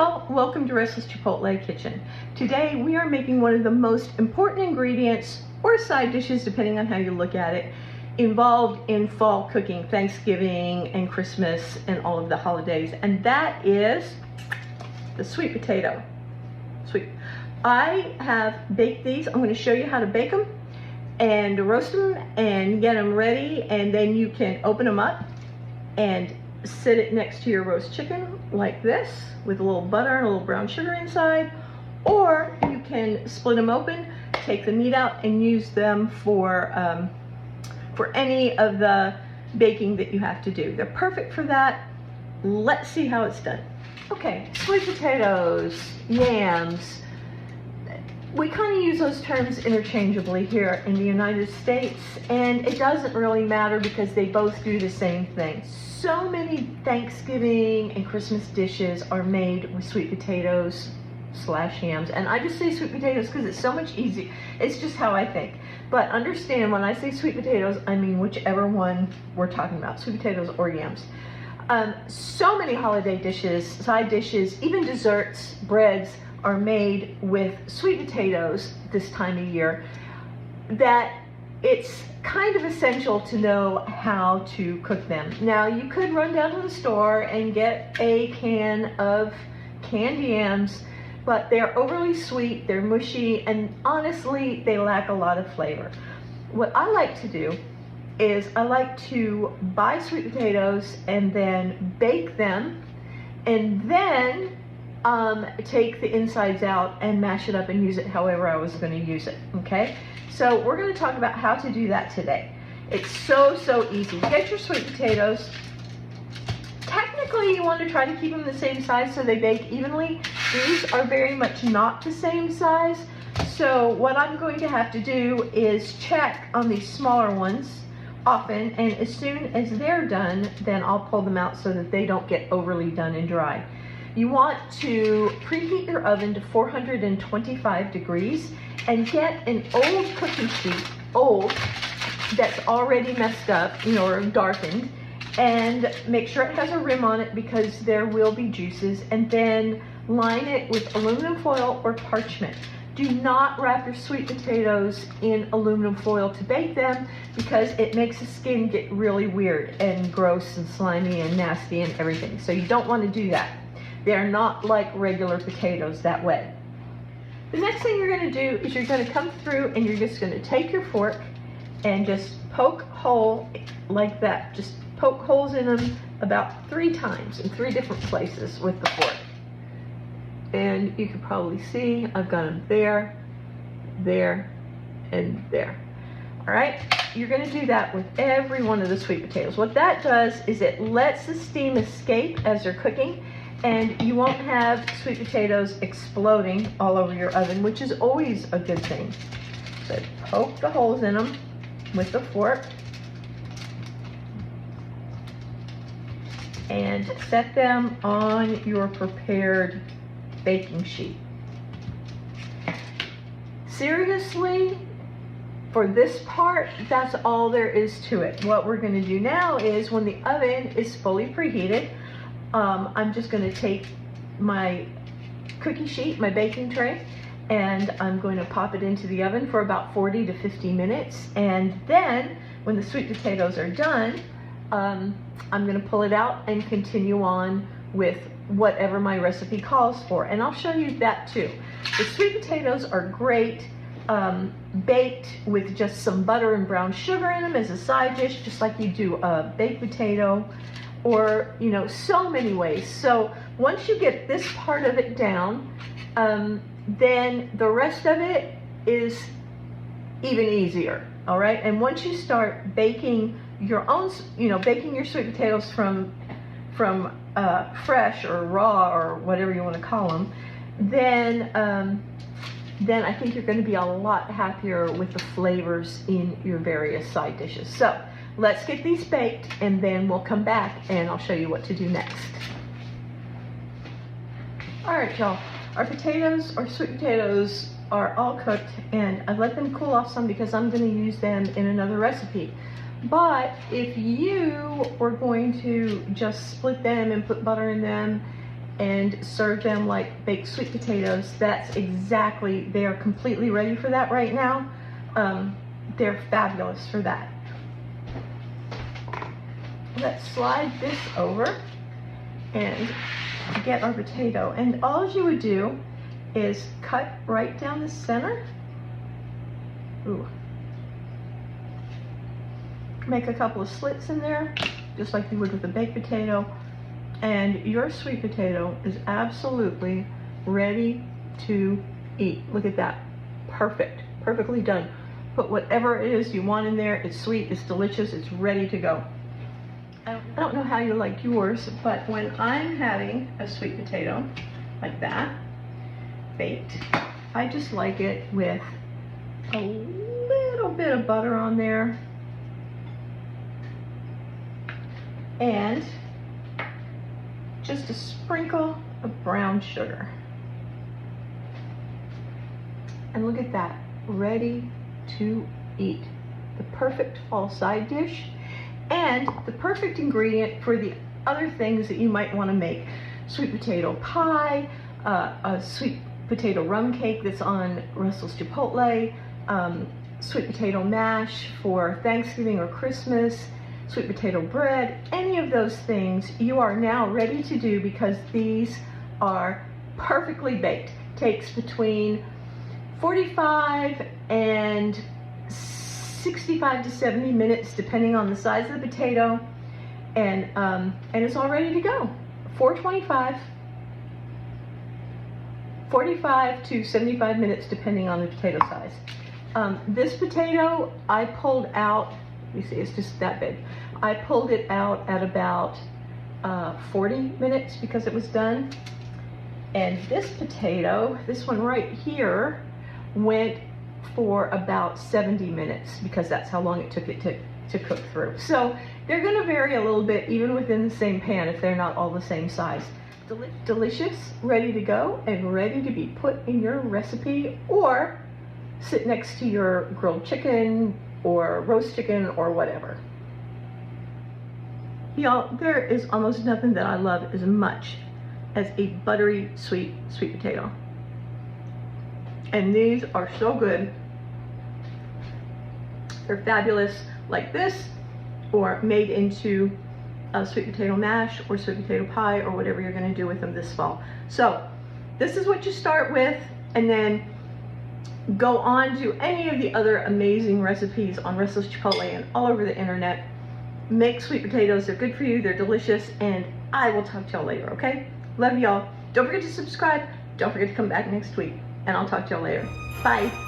y'all, welcome to Restless Chipotle Kitchen. Today we are making one of the most important ingredients or side dishes, depending on how you look at it, involved in fall cooking, Thanksgiving and Christmas and all of the holidays, and that is the sweet potato. I have baked these. I'm going to show you how to bake them and roast them and get them ready, and then you can open them up and sit it next to your roast chicken like this with a little butter and a little brown sugar inside, or you can split them open, take the meat out, and use them for any of the baking that you have to do. They're perfect for that. Let's see how it's done. Okay, sweet potatoes, yams. We kind of use those terms interchangeably here in the United States, and it doesn't really matter because they both do the same thing. So many Thanksgiving and Christmas dishes are made with sweet potatoes / yams, and I just say sweet potatoes because it's so much easier. It's just how I think. But understand, when I say sweet potatoes, I mean whichever one we're talking about, sweet potatoes or yams. So many holiday dishes, side dishes, even desserts, breads are made with sweet potatoes this time of year that it's kind of essential to know how to cook them. Now, you could run down to the store and get a can of canned yams, but they're overly sweet, they're mushy, and honestly, they lack a lot of flavor. What I like to do is I like to buy sweet potatoes and then bake them, and then take the insides out and mash it up and use it however I was going to use it, okay? So we're going to talk about how to do that today. It's so easy. Get your sweet potatoes. Technically, you want to try to keep them the same size so they bake evenly. These are very much not the same size. So what I'm going to have to do is check on these smaller ones often, and as soon as they're done, then I'll pull them out so that they don't get overly done and dry. You want to preheat your oven to 425 degrees and get an old cookie sheet, that's already messed up, or darkened, and make sure it has a rim on it because there will be juices, and then line it with aluminum foil or parchment. Do not wrap your sweet potatoes in aluminum foil to bake them because it makes the skin get really weird and gross and slimy and nasty and everything. So you don't want to do that. They're not like regular potatoes that way. The next thing you're going to do is you're going to come through and you're just going to take your fork and just poke hole like that. Just poke holes in them about 3 times in 3 different places with the fork. And you can probably see I've got them there, there, and there. All right, you're going to do that with every one of the sweet potatoes. What that does is it lets the steam escape as they're cooking, and you won't have sweet potatoes exploding all over your oven, which is always a good thing. So poke the holes in them with the fork and set them on your prepared baking sheet. Seriously, for this part, that's all there is to it. What we're going to do now is when the oven is fully preheated, I'm just going to take my cookie sheet, my baking tray, and I'm going to pop it into the oven for about 40 to 50 minutes. And then when the sweet potatoes are done, I'm going to pull it out and continue on with whatever my recipe calls for. And I'll show you that too. The sweet potatoes are great baked with just some butter and brown sugar in them as a side dish, just like you do a baked potato, or so many ways. So once you get this part of it down, then the rest of it is even easier. All right, and once you start baking your own, baking your sweet potatoes from fresh or raw or whatever you want to call them, then I think you're going to be a lot happier with the flavors in your various side dishes. So let's get these baked, and then we'll come back and I'll show you what to do next. All right, y'all, our potatoes, our sweet potatoes, are all cooked, and I let them cool off some because I'm going to use them in another recipe. But if you were going to just split them and put butter in them and serve them like baked sweet potatoes, that's exactly, they are completely ready for that right now. They're fabulous for that. Let's slide this over and get our potato. And all you would do is cut right down the center. Ooh. Make a couple of slits in there, just like you would with a baked potato. And your sweet potato is absolutely ready to eat. Look at that. Perfect. Perfectly done. Put whatever it is you want in there. It's sweet, it's delicious, it's ready to go. I don't know how you like yours, but when I'm having a sweet potato like that, baked, I just like it with a little bit of butter on there and just a sprinkle of brown sugar. And look at that, ready to eat. The perfect fall side dish and the perfect ingredient for the other things that you might want to make. Sweet potato pie, a sweet potato rum cake that's on Russell's Chipotle, sweet potato mash for Thanksgiving or Christmas, sweet potato bread, any of those things you are now ready to do because these are perfectly baked. Takes between 45 and 65 to 70 minutes depending on the size of the potato, and it's all ready to go. 45 to 75 minutes depending on the potato size. This potato I pulled out, let me see, it's just that big. I pulled it out at about 40 minutes because it was done. And this potato, this one right here, went for about 70 minutes because that's how long it took it to cook through. So they're gonna vary a little bit even within the same pan if they're not all the same size. Delicious, ready to go, and ready to be put in your recipe or sit next to your grilled chicken or roast chicken or whatever. Y'all, there is almost nothing that I love as much as a buttery sweet potato. And these are so good. They're fabulous like this, or made into a sweet potato mash or sweet potato pie or whatever you're gonna do with them this fall. So this is what you start with, and then go on to any of the other amazing recipes on Russell's Chipotle and all over the internet. Make sweet potatoes, they're good for you, they're delicious, and I will talk to y'all later, okay? Love y'all. Don't forget to subscribe. Don't forget to come back next week, and I'll talk to y'all later. Bye.